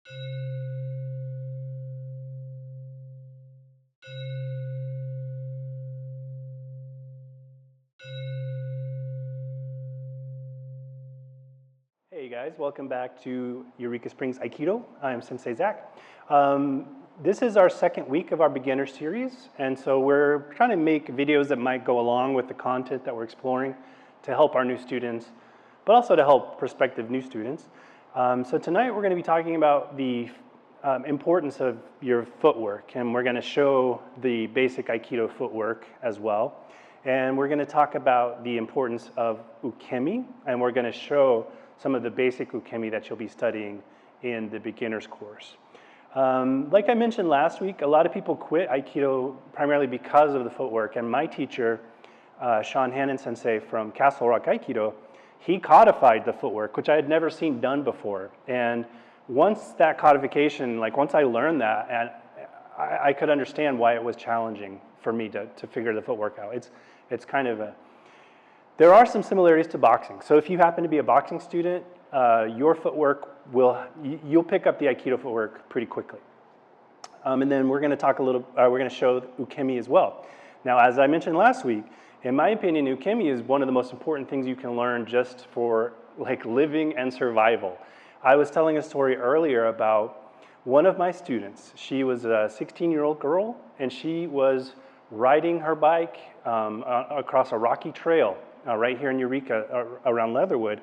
Hey guys, welcome back to Eureka Springs Aikido. I am Sensei Zach. This is our second week of our beginner series, and so we're trying to make videos that might go along with the content that we're exploring to help our new students, but also to help prospective new students. So tonight we're going to be talking about the importance of your footwork, and we're going to show the basic Aikido footwork as well. And we're going to talk about the importance of Ukemi, and we're going to show some of the basic Ukemi that you'll be studying in the beginner's course. Like I mentioned last week, a lot of people quit Aikido primarily because of the footwork, and my teacher, Sean Hannon Sensei from Castle Rock Aikido, he codified the footwork, which I had never seen done before. And once that codification, once I learned that, and I could understand why it was challenging for me to figure the footwork out. It's kind of there are some similarities to boxing. So if you happen to be a boxing student, your footwork you'll pick up the Aikido footwork pretty quickly. And then we're going to talk we're going to show Ukemi as well. Now, as I mentioned last week, in my opinion, Ukemi is one of the most important things you can learn just for living and survival. I was telling a story earlier about one of my students. She was a 16-year-old girl, and she was riding her bike across a rocky trail right here in Eureka around Leatherwood.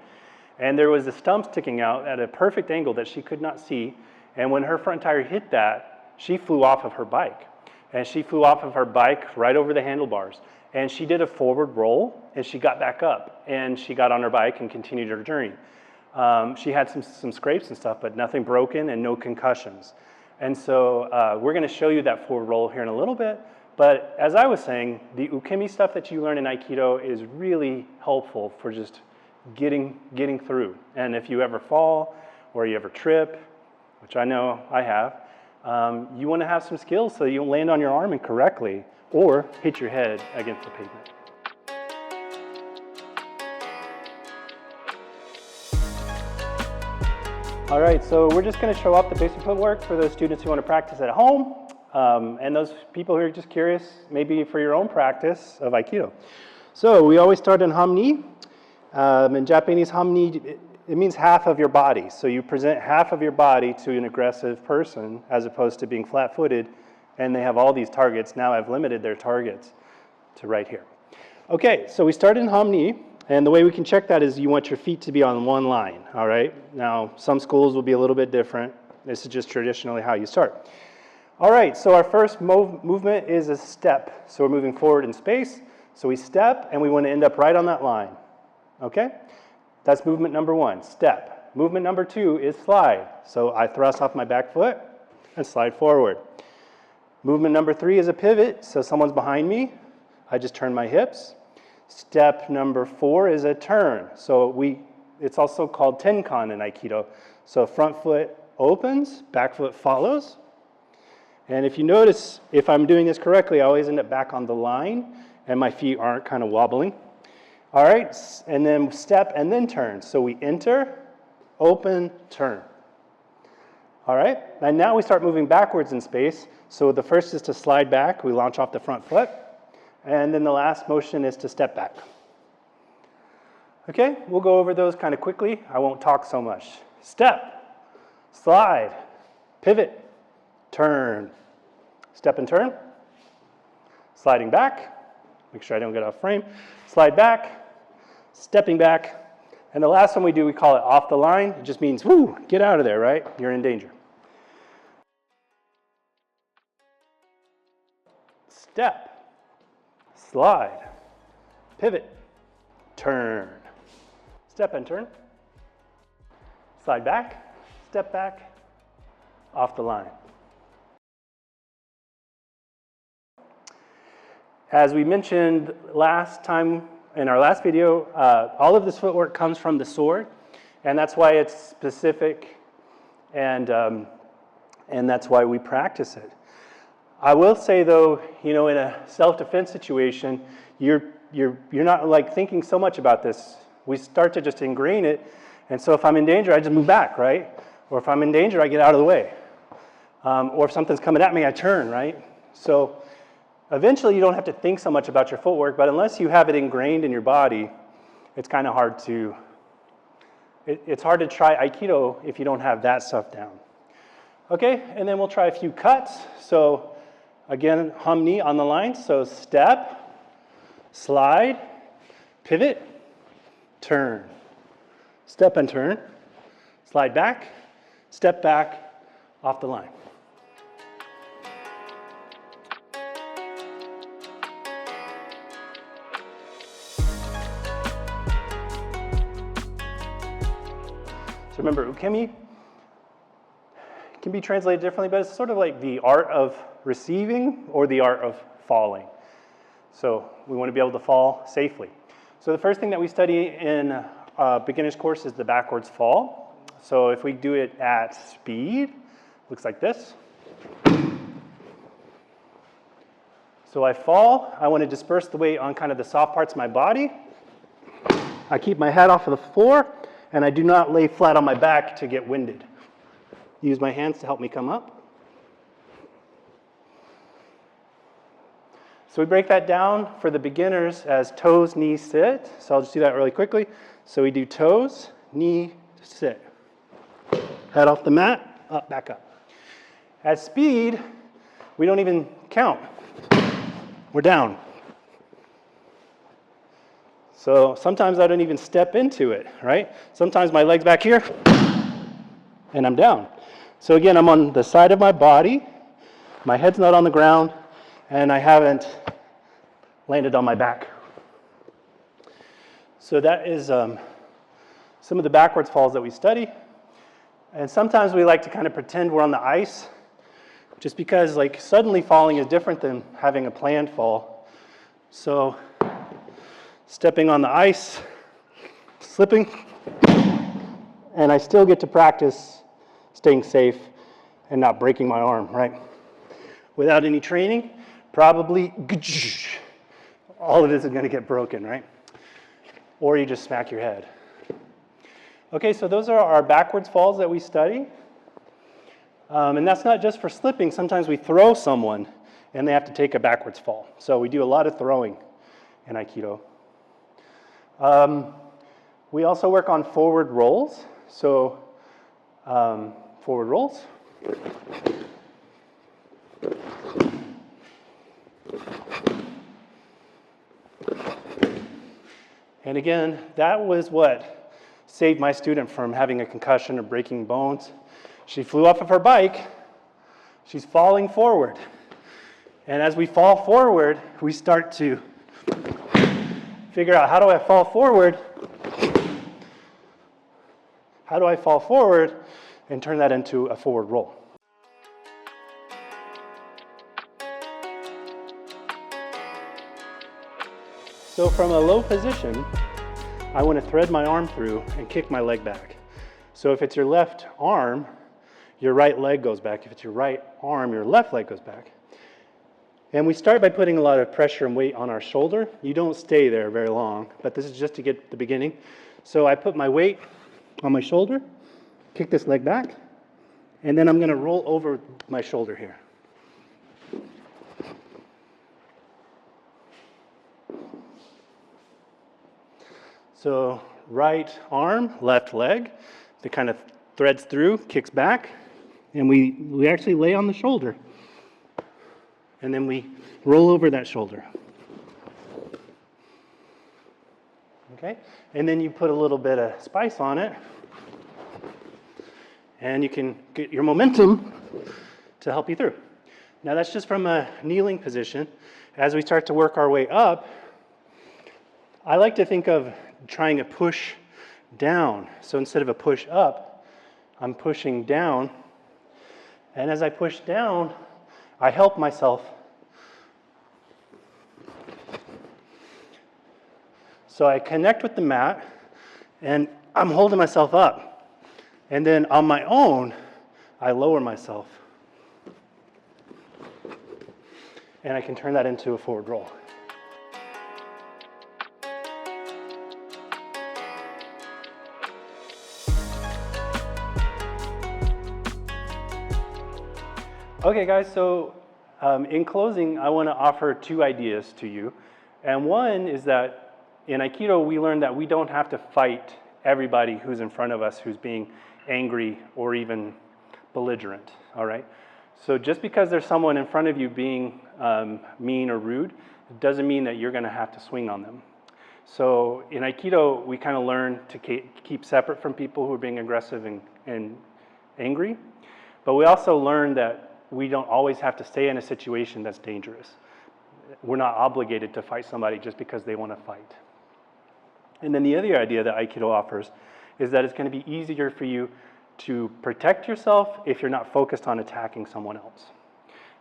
And there was a stump sticking out at a perfect angle that she could not see. And when her front tire hit that, she flew off of her bike. And she flew off of her bike right over the handlebars. And she did a forward roll, and she got back up. And she got on her bike and continued her journey. She had some scrapes and stuff, but nothing broken and no concussions. And so we're going to show you that forward roll here in a little bit. But as I was saying, the Ukemi stuff that you learn in Aikido is really helpful for just getting through. And if you ever fall or you ever trip, which I know I have, you want to have some skills so you don't land on your arm incorrectly or hit your head against the pavement. All right, so we're just going to show off the basic footwork for those students who want to practice at home. And those people who are just curious, maybe for your own practice of Aikido. So we always start in Hamni. In Japanese, Hamni, it means half of your body. So you present half of your body to an aggressive person as opposed to being flat-footed, and they have all these targets. Now I've limited their targets to right here. Okay, so we start in Hamni, and the way we can check that is you want your feet to be on one line, all right? Now, some schools will be a little bit different. This is just traditionally how you start. All right, so our first movement is a step. So we're moving forward in space. So we step, and we want to end up right on that line. Okay? That's movement number one, step. Movement number two is slide. So I thrust off my back foot and slide forward. Movement number three is a pivot. So someone's behind me. I just turn my hips. Step number four is a turn. So it's also called tenkan in Aikido. So front foot opens, back foot follows. And if you notice, if I'm doing this correctly, I always end up back on the line, and my feet aren't kind of wobbling. All right, and then step and then turn. So we enter, open, turn. All right, and now we start moving backwards in space. So the first is to slide back. We launch off the front foot. And then the last motion is to step back. Okay, we'll go over those kind of quickly. I won't talk so much. Step, slide, pivot, turn, step and turn, sliding back, make sure I don't get off frame, slide back, stepping back, and the last one we do, we call it off the line. It just means, whoo, get out of there, right? You're in danger. Step, slide, pivot, turn, step and turn, slide back, step back, off the line. As we mentioned last time in our last video, all of this footwork comes from the sword, and that's why it's specific, and that's why we practice it. I will say though, in a self-defense situation, you're not thinking so much about this. We start to just ingrain it, and so if I'm in danger, I just move back, right? Or if I'm in danger, I get out of the way. Or if something's coming at me, I turn, right? So eventually you don't have to think so much about your footwork, but unless you have it ingrained in your body, it's kind of hard to, it's hard to try Aikido if you don't have that stuff down. Okay, and then we'll try a few cuts. So again, hum ni on the line. So step, slide, pivot, turn. Step and turn, slide back, step back, off the line. So remember, Ukemi can be translated differently, but it's sort of like the art of receiving or the art of falling. So we want to be able to fall safely. So the first thing that we study in beginner's course is the backwards fall. So if we do it at speed, looks like this. So I fall, I want to disperse the weight on kind of the soft parts of my body. I keep my head off of the floor, and I do not lay flat on my back to get winded. Use my hands to help me come up. So we break that down for the beginners as toes, knee, sit. So I'll just do that really quickly. So we do toes, knee, sit. Head off the mat, up, back up. At speed, we don't even count. We're down. So sometimes I don't even step into it, right? Sometimes my leg's back here, and I'm down. So again, I'm on the side of my body, my head's not on the ground, and I haven't landed on my back. So that is some of the backwards falls that we study. And sometimes we like to kind of pretend we're on the ice, just because like suddenly falling is different than having a planned fall. So stepping on the ice, slipping, and I still get to practice staying safe and not breaking my arm, right? Without any training, probably all of this is going to get broken, right? Or you just smack your head. Okay, so those are our backwards falls that we study. And that's not just for slipping. Sometimes we throw someone and they have to take a backwards fall. So we do a lot of throwing in Aikido. We also work on forward rolls. So forward rolls. And again, that was what saved my student from having a concussion or breaking bones. She flew off of her bike. She's falling forward. And as we fall forward, we start to figure out, how do I fall forward? How do I fall forward and turn that into a forward roll? So from a low position, I want to thread my arm through and kick my leg back. So if it's your left arm, your right leg goes back. If it's your right arm, your left leg goes back. And we start by putting a lot of pressure and weight on our shoulder. You don't stay there very long, but this is just to get the beginning. So I put my weight on my shoulder, kick this leg back, and then I'm going to roll over my shoulder here. So right arm, left leg, it kind of threads through, kicks back, and we actually lay on the shoulder. And then we roll over that shoulder. Okay? And then you put a little bit of spice on it, and you can get your momentum to help you through. Now that's just from a kneeling position. As we start to work our way up, I like to think of trying to push down. So instead of a push up, I'm pushing down. And as I push down, I help myself. So I connect with the mat, and I'm holding myself up. And then on my own, I lower myself. And I can turn that into a forward roll. Okay, guys, so in closing, I want to offer 2 ideas to you. And one is that in Aikido, we learned that we don't have to fight everybody who's in front of us who's being angry or even belligerent, all right? So just because there's someone in front of you being mean or rude, it doesn't mean that you're going to have to swing on them. So in Aikido, we kind of learn to keep separate from people who are being aggressive and angry. But we also learn that we don't always have to stay in a situation that's dangerous. We're not obligated to fight somebody just because they want to fight. And then the other idea that Aikido offers is that it's going to be easier for you to protect yourself if you're not focused on attacking someone else.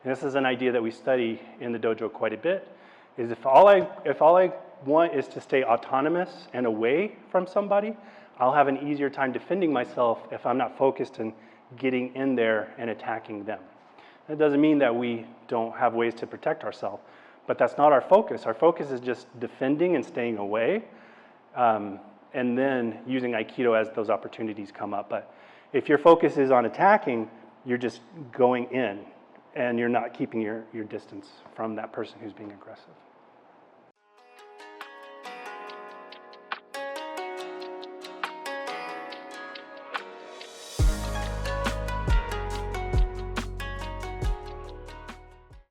And this is an idea that we study in the dojo quite a bit, is if all I want is to stay autonomous and away from somebody, I'll have an easier time defending myself if I'm not focused on getting in there and attacking them. That doesn't mean that we don't have ways to protect ourselves, but that's not our focus. Our focus is just defending and staying away, and then using Aikido as those opportunities come up. But if your focus is on attacking, you're just going in, and you're not keeping your distance from that person who's being aggressive.